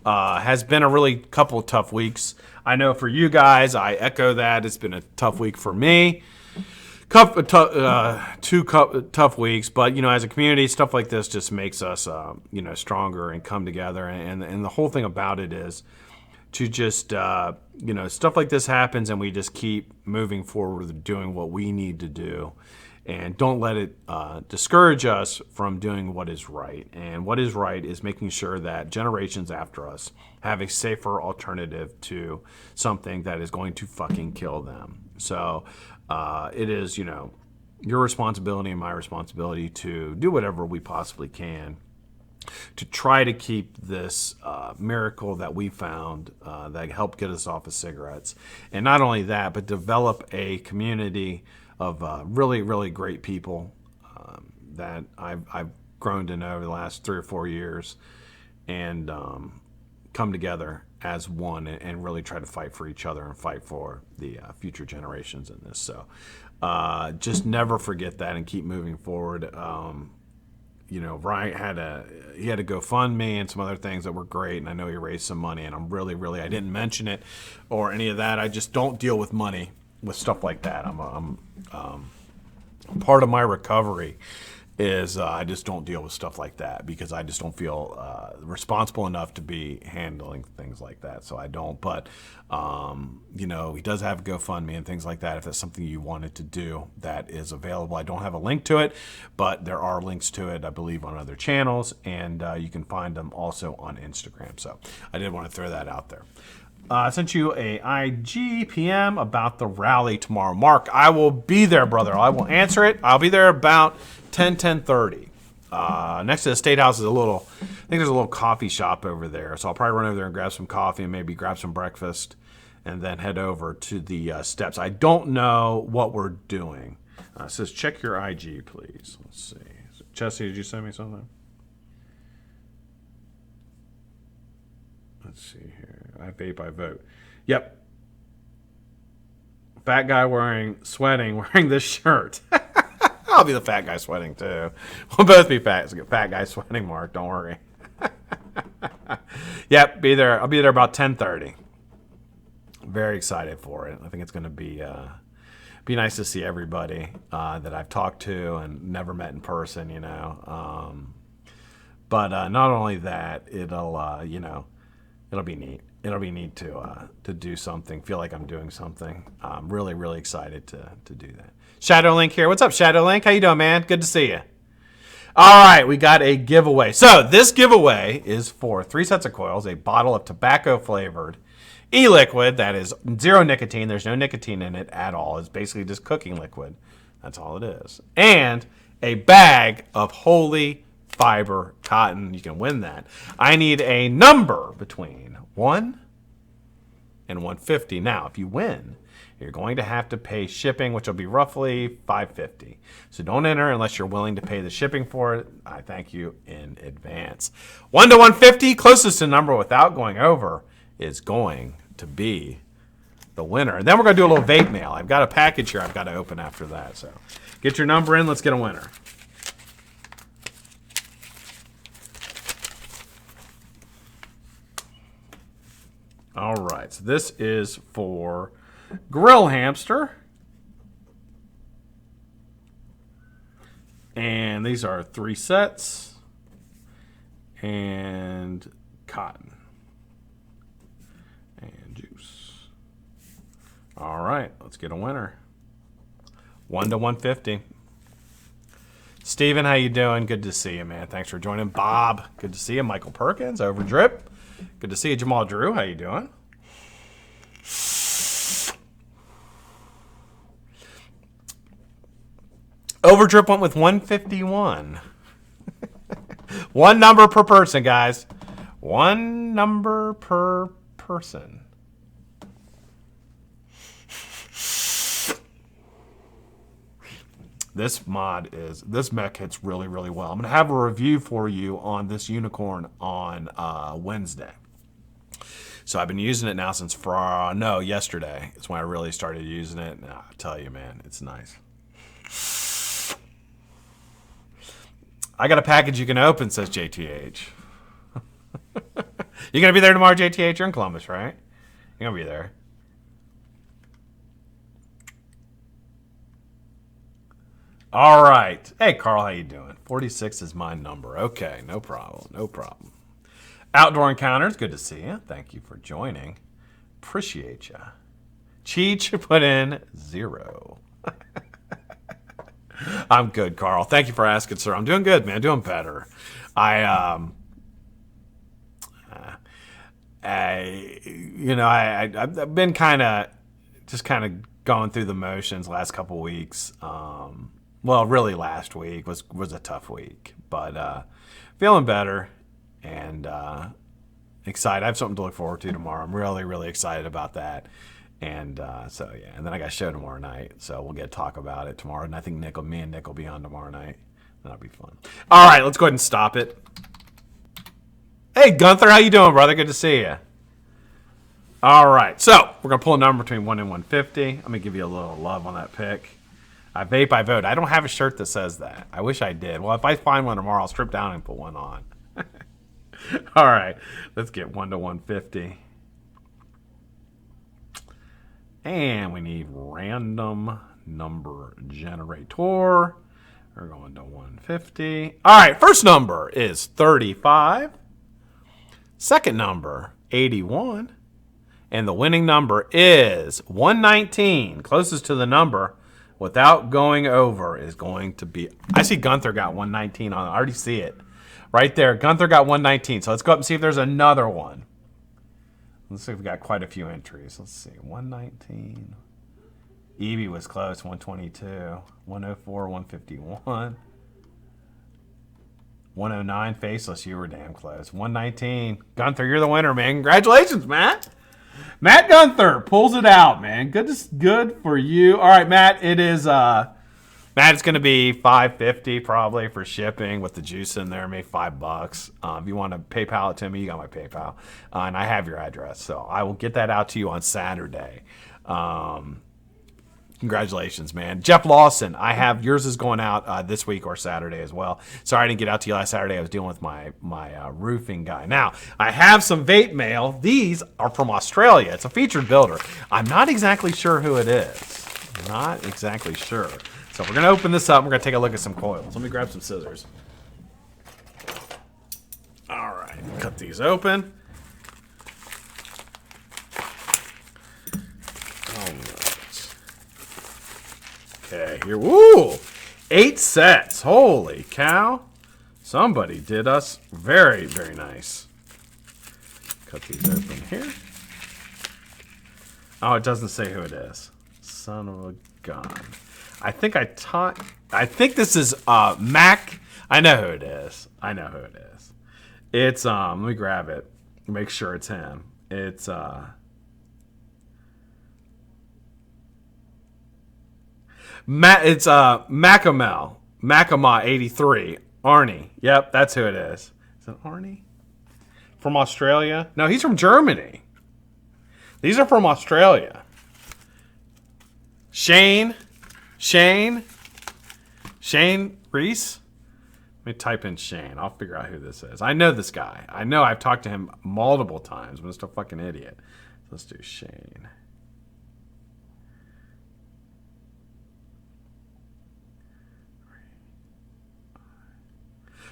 Has been a really couple of tough weeks. I know for you guys, I echo that. It's been a tough week for me. Tough weeks, but you know, as a community, stuff like this just makes us, you know, stronger and come together. And the whole thing about it is to just, you know, stuff like this happens, and we just keep moving forward with doing what we need to do, and don't let it discourage us from doing what is right. And what is right is making sure that generations after us have a safer alternative to something that is going to fucking kill them. So it is, you know, your responsibility and my responsibility to do whatever we possibly can to try to keep this miracle that we found that helped get us off of cigarettes. And not only that, but develop a community of really, really great people that I've grown to know over the last 3 or 4 years, and come together as one and really try to fight for each other and fight for the future generations in this. So just never forget that and keep moving forward. You know, Ryan had a GoFundMe and some other things that were great, and I know he raised some money, and I'm really, I didn't mention it or any of that. I just don't deal with money with stuff like that. I'm part of my recovery is I just don't deal with stuff like that because I just don't feel responsible enough to be handling things like that. So I don't. But, you know, he does have GoFundMe and things like that. If that's something you wanted to do, that is available. I don't have a link to it, but there are links to it, I believe, on other channels. And you can find them also on Instagram. So I did want to throw that out there. I sent you a IG PM about the rally tomorrow. Mark, I will be there, brother. I will answer it. I'll be there about 10:30. Next to the State House is I think there's a little coffee shop over there. So I'll probably run over there and grab some coffee and maybe grab some breakfast and then head over to the steps. I don't know what we're doing. It says check your IG, please. Let's see. Chessie, did you send me something? Let's see here. I vape, I vote. Yep. Fat guy sweating, wearing this shirt. I'll be the fat guy sweating too. We'll both be fat guy sweating, Mark. Don't worry. Yep, be there. I'll be there about 10:30. Very excited for it. I think it's going to be nice to see everybody that I've talked to and never met in person. You know, but not only that, it'll you know, it'll be neat. It'll be neat to do something. Feel like I'm doing something. I'm really, really excited to do that. Shadow Link here. What's up, Shadow Link? How you doing, man? Good to see you. All right, we got a giveaway. So this giveaway is for 3 sets of coils, a bottle of tobacco-flavored e-liquid that is 0 nicotine. There's no nicotine in it at all. It's basically just cooking liquid. That's all it is. And a bag of Holy Fiber cotton. You can win that. I need a number between 1 and 150. Now, if you win, you're going to have to pay shipping, which will be roughly $5.50. So don't enter unless you're willing to pay the shipping for it. I thank you in advance. 1 to 150, closest to number without going over, is going to be the winner. And then we're going to do a little vape mail. I've got a package here I've got to open after that. So get your number in. Let's get a winner. All right. So this is for Grill Hamster. And these are 3 sets. And cotton. And juice. All right, let's get a winner. 1 to 150. Steven, how you doing? Good to see you, man. Thanks for joining. Bob, good to see you. Michael Perkins, Overdrip. Good to see you. Jamal Drew, how you doing? Overdrip went with 151. One number per person, guys. One number per person. This mech hits really, really well. I'm going to have a review for you on this unicorn on Wednesday. So I've been using it now since yesterday. It's when I really started using it. And I tell you, man, it's nice. I got a package you can open, says JTH. You going to be there tomorrow, JTH? You're in Columbus, right? You're going to be there. All right. Hey, Carl, how you doing? 46 is my number. Okay, no problem. No problem. Outdoor Encounters, good to see you. Thank you for joining. Appreciate you. Cheech put in 0. I'm good, Carl. Thank you for asking, sir. I'm doing good, man. Doing better. I've been kind of going through the motions last couple weeks. Well, really last week was a tough week, but feeling better and excited. I have something to look forward to tomorrow. I'm really, really excited about that. And so, yeah. And then I got a show tomorrow night, so we'll get to talk about it tomorrow. And I think me and Nick will be on tomorrow night. That'll be fun. All right, let's go ahead and stop it. Hey, Gunther, how you doing, brother? Good to see you. All right, so we're going to pull a number between 1 and 150. I'm going to give you a little love on that pick. I vape, I vote. I don't have a shirt that says that. I wish I did. Well, if I find one tomorrow, I'll strip down and put one on. All right, let's get 1 to 150. And we need random number generator. We're going to 150. All right, first number is 35. Second number, 81. And the winning number is 119. Closest to the number without going over is going to be... I see Gunther got 119 on it. I already see it. Right there, Gunther got 119. So let's go up and see if there's another one. Let's see if we got quite a few entries. Let's see, 119. Evie was close, 122. 104, 151. 109, Faceless, you were damn close. 119. Gunther, you're the winner, man. Congratulations, Matt. Matt Gunther pulls it out, man. Good for you. All right, Matt, it is... Matt, it's going to be $5.50 probably for shipping with the juice in there, maybe $5. If you want to PayPal it to me, you got my PayPal. And I have your address. So I will get that out to you on Saturday. Congratulations, man. Jeff Lawson, yours is going out this week or Saturday as well. Sorry I didn't get out to you last Saturday. I was dealing with my roofing guy. Now, I have some vape mail. These are from Australia. It's a featured builder. I'm not exactly sure who it is. Not exactly sure. So we're going to open this up. We're going to take a look at some coils. Let me grab some scissors. All right. Cut these open. All right. Okay. Here. Woo! 8 sets. Holy cow. Somebody did us very, very nice. Cut these open here. Oh, it doesn't say who it is. Son of a gun. I think I think this is Mac. I know who it is. It's let me grab it. Make sure it's him. It's Macamel 83. Arnie. Yep, that's who it is. Is it Arnie? From Australia? No, he's from Germany. These are from Australia. Shane Reese? Let me type in Shane. I'll figure out who this is. I know this guy. I know I've talked to him multiple times. I'm just a fucking idiot. Let's do Shane.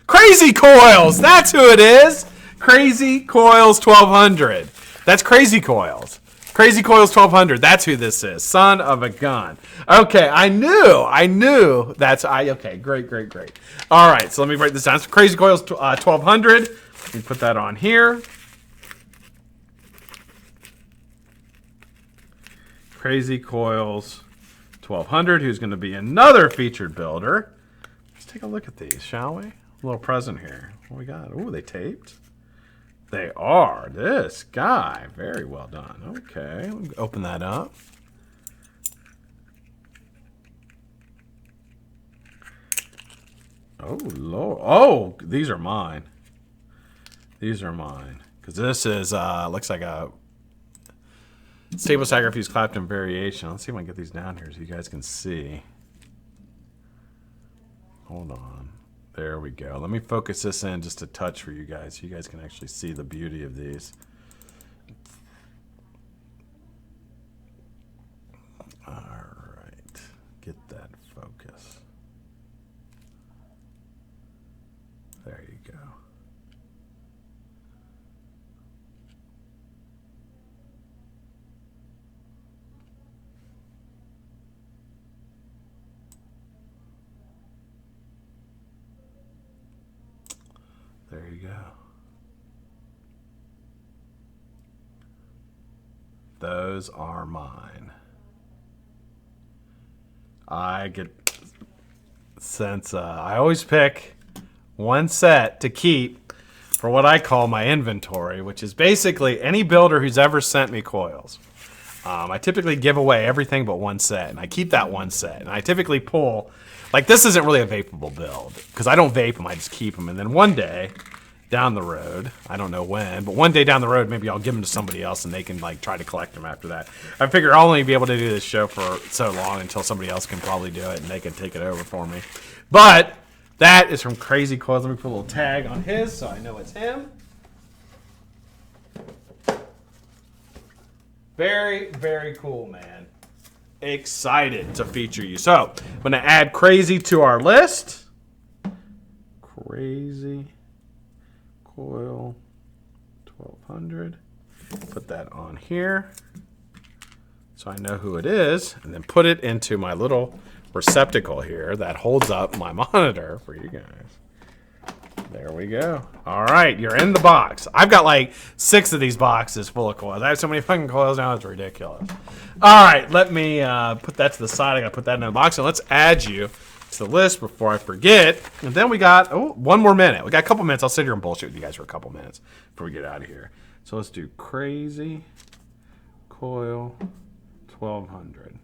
Crazy Coils! That's who it is! Crazy Coils 1200. That's Crazy Coils. Crazy Coils 1200. That's who this is. Son of a gun. Okay, I knew. Okay, great. All right, so let me write this down. So Crazy Coils 1200. Let me put that on here. Crazy Coils 1200, who's going to be another featured builder. Let's take a look at these, shall we? A little present here. What we got? Oh, they taped. They are. This guy. Very well done. Okay. Let me open that up. Oh, Lord. Oh, these are mine. Because this is, looks like a Stable Sacrifice Clapton variation. Let's see if I can get these down here so you guys can see. Hold on. There we go. Let me focus this in just a touch for you guys so you guys can actually see the beauty of these. All right. Get that focus. There you go. There you go. Those are mine. I always pick one set to keep for what I call my inventory, which is basically any builder who's ever sent me coils. I typically give away everything but one set, and I keep that one set. And I typically pull, like this isn't really a vapeable build, because I don't vape them, I just keep them. And then one day down the road, I don't know when, but one day down the road, maybe I'll give them to somebody else and they can like try to collect them after that. I figure I'll only be able to do this show for so long until somebody else can probably do it and they can take it over for me. But that is from Crazy Coils. Let me put a little tag on his so I know it's him. Very, very cool, man. Excited to feature you. So, I'm going to add Crazy to our list. Crazy Coil 1200. Put that on here so I know who it is. And then put it into my little receptacle here that holds up my monitor for you guys. There we go. All right, you're in the box. I've got like 6 of these boxes full of coils. I have so many fucking coils now, it's ridiculous. All right, let me put that to the side. I got to put that in the box. And let's add you to the list before I forget. And then we got, one more minute. We got a couple minutes. I'll sit here and bullshit with you guys for a couple minutes before we get out of here. So let's do Crazy Coil 1200.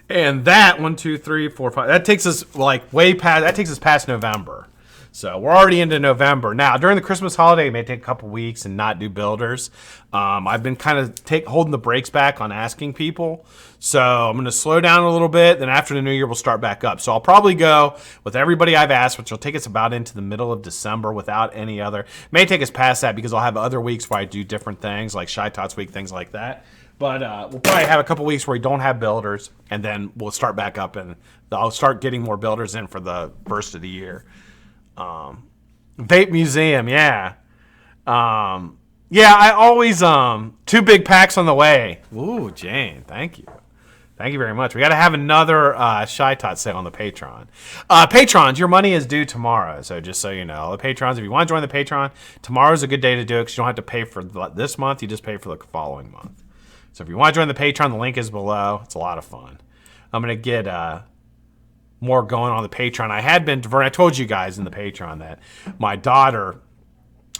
And that, 1, 2, 3, 4, 5, that takes us like way past, that takes us past November. So we're already into November. Now, during the Christmas holiday, it may take a couple weeks and not do builders. I've been kind of holding the brakes back on asking people. So I'm going to slow down a little bit. Then after the new year, we'll start back up. So I'll probably go with everybody I've asked, which will take us about into the middle of December without any other. May take us past that because I'll have other weeks where I do different things like Shy Tots Week, things like that. But we'll probably have a couple weeks where we don't have builders, and then we'll start back up, and I'll start getting more builders in for the first of the year. Vape Museum, yeah. Yeah, I always, 2 big packs on the way. Ooh, Jane, thank you. Thank you very much. We got to have another Shy Tot sale on the Patreon. Patrons, your money is due tomorrow, so just so you know. The Patrons, if you want to join the Patreon, tomorrow's a good day to do it because you don't have to pay for this month. You just pay for the following month. So if you want to join the Patreon, the link is below. It's a lot of fun. I'm going to get more going on the Patreon. I had been, I told you guys in the Patreon that my daughter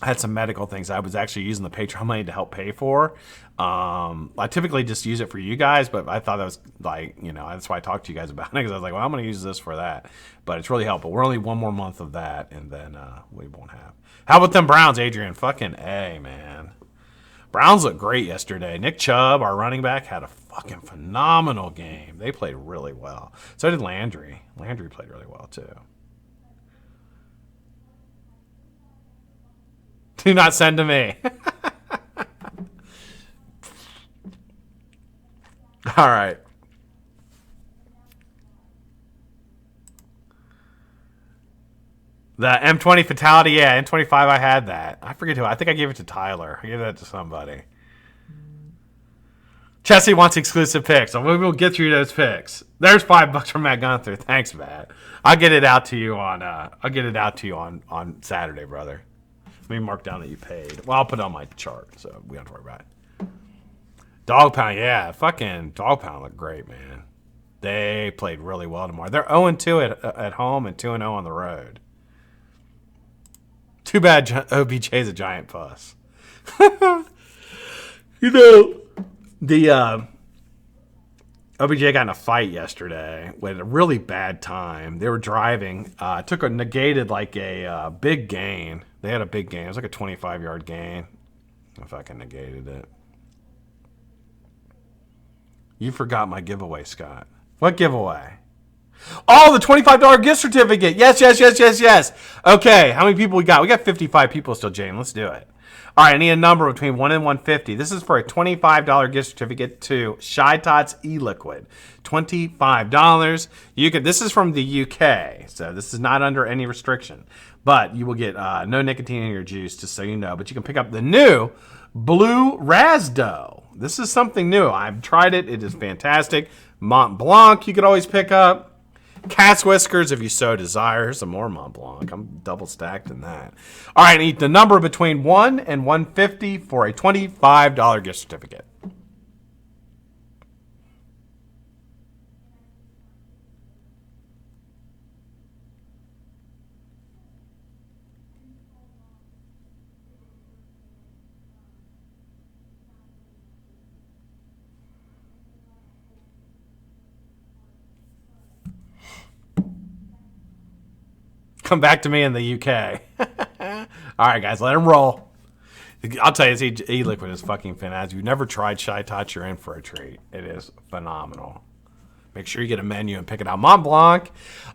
had some medical things I was actually using the Patreon money to help pay for. I typically just use it for you guys, but I thought that was like, that's why I talked to you guys about it, because I was like, well, I'm going to use this for that. But it's really helpful. We're only one more month of that, and then we won't have. How about them Browns, Adrian? Fucking A, man. Browns looked great yesterday. Nick Chubb, our running back, had a fucking phenomenal game. They played really well. So did Landry. Landry played really well, too. Do not send to me. All right. The M20 Fatality, yeah, M25, I had that. I forget who. I think I gave it to Tyler. I gave that to somebody. Chessie wants exclusive picks, so we will get through those picks. There's $5 from Matt Gunther. Thanks, Matt. I'll get it out to you on. On Saturday, brother. Let me mark down that you paid. Well, I'll put it on my chart, so we don't have to worry about it. Dog Pound, yeah. Fucking Dog Pound looked great, man. They played really well tomorrow. They're 0-2 at home and 2-0 on the road. Too bad OBJ's a giant puss. The OBJ got in a fight yesterday with a really bad time. They were driving. Negated like a big gain. They had a big gain. It was like a 25-yard gain. I fucking negated it. You forgot my giveaway, Scott. What giveaway? Oh, the $25 gift certificate. Yes. Okay, how many people we got? We got 55 people still, Jane. Let's do it. All right, I need a number between 1 and 150. This is for a $25 gift certificate to Shy Tots e-liquid. $25. This is from the UK, so this is not under any restriction. But you will get no nicotine in your juice, just so you know. But you can pick up the new Blue Razdo. This is something new. I've tried it. It is fantastic. Mont Blanc you could always pick up. Cat's Whiskers, if you so desire. Here's some more Mont Blanc. I'm double stacked in that. All right, I need the number between 1 and 150 for a $25 gift certificate. Come back to me in the UK. All right, guys, let him roll. I'll tell you, this e-liquid is fucking fantastic. If you've never tried Shy Tots, you're in for a treat. It is phenomenal. Make sure you get a menu and pick it out. Mont Blanc,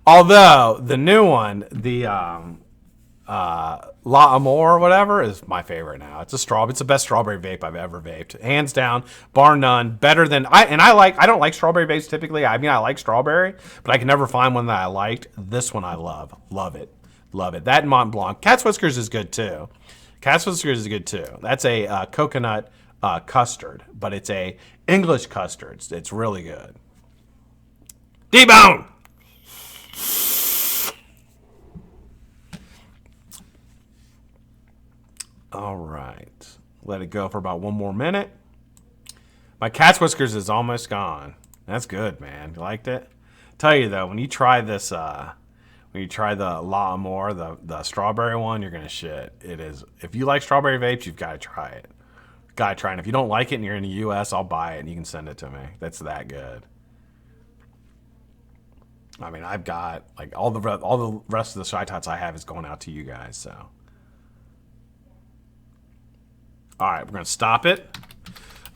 although the new one, the La Amour or whatever, is my favorite now. It's the best strawberry vape I've ever vaped, hands down, bar none. Better than I don't like strawberry vapes typically. I mean, I like strawberry, but I can never find one that I liked. This one I love it. That and Mont Blanc. Cat's Whiskers is good too. That's a coconut custard, but it's a English custard. It's really good. D-Bone. All right. Let it go for about 1 more minute. My Cat's Whiskers is almost gone. That's good, man. You liked it? Tell you though, when you try this, when you try the La Amour, the strawberry one, you're gonna shit. It is. If you like strawberry vapes, you've got to try it. And if you don't like it and you're in the U.S., I'll buy it and you can send it to me. That's that good. I mean, I've got like all the rest of the Shy Tots I have is going out to you guys. So. All right, we're going to stop it.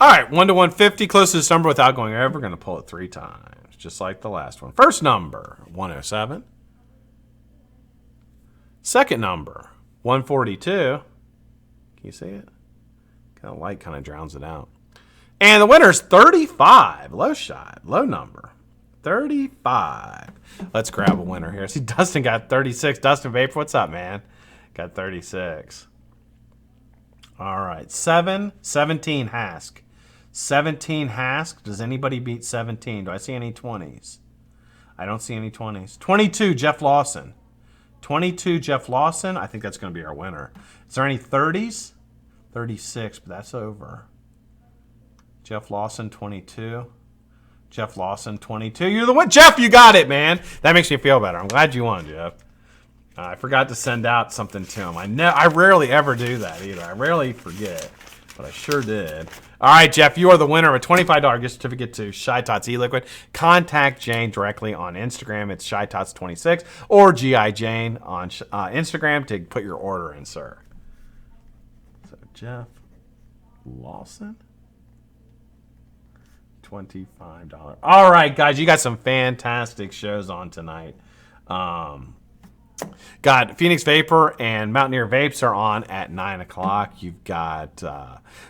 All right, 1 to 150, closest number without going over. We're going to pull it 3 times, just like the last one. First number, 107. Second number, 142. Can you see it? Kind of light kind of drowns it out. And the winner's 35. Low shot, low number. 35. Let's grab a winner here. See, Dustin got 36. Dustin Vape, what's up, man? Got 36. All right, 17 Hask. 17 Hask. Does anybody beat 17? Do I see any 20s? I don't see any 20s. 22 Jeff Lawson. 22 Jeff Lawson. I think that's going to be our winner. Is there any 30s? 36, but that's over. Jeff Lawson, 22. Jeff Lawson, 22. You're the one. Jeff, you got it, man. That makes me feel better. I'm glad you won, Jeff. I forgot to send out something to him. I rarely ever do that either. I rarely forget, but I sure did. All right, Jeff, you are the winner of a $25 gift certificate to Shy Tots e-liquid. Contact Jane directly on Instagram. It's ShyTots26 or GI Jane on Instagram to put your order in, sir. So Jeff Lawson, $25. All right, guys, you got some fantastic shows on tonight. Got Phoenix Vapor and Mountaineer Vapes are on at 9 o'clock. You've got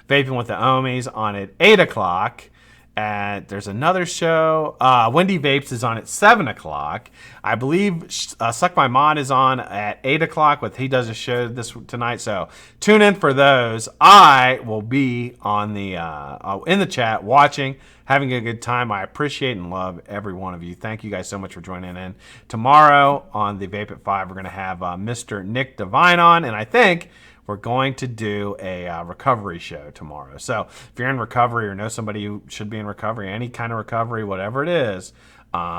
Vaping with the Omies on at 8 o'clock. There's another show. Wendy Vapes is on at 7 o'clock. I believe Suck My Mod is on at 8 o'clock. He does a show tonight, so tune in for those. I will be on in the chat watching, having a good time. I appreciate and love every one of you. Thank you guys so much for joining in. Tomorrow on the Vape at 5, we're going to have Mr. Nick Devine on, and I think we're going to do a recovery show tomorrow. So if you're in recovery or know somebody who should be in recovery, any kind of recovery, whatever it is,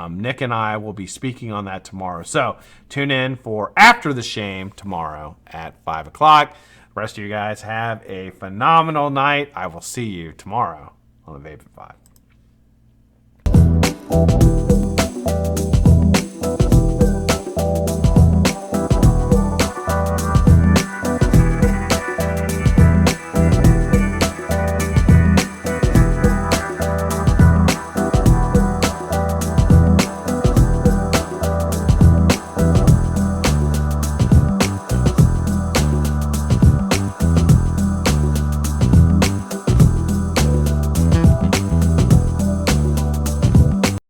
Nick and I will be speaking on that tomorrow. So tune in for After the Shame tomorrow at 5 o'clock. The rest of you guys have a phenomenal night. I will see you tomorrow on the Vape at 5.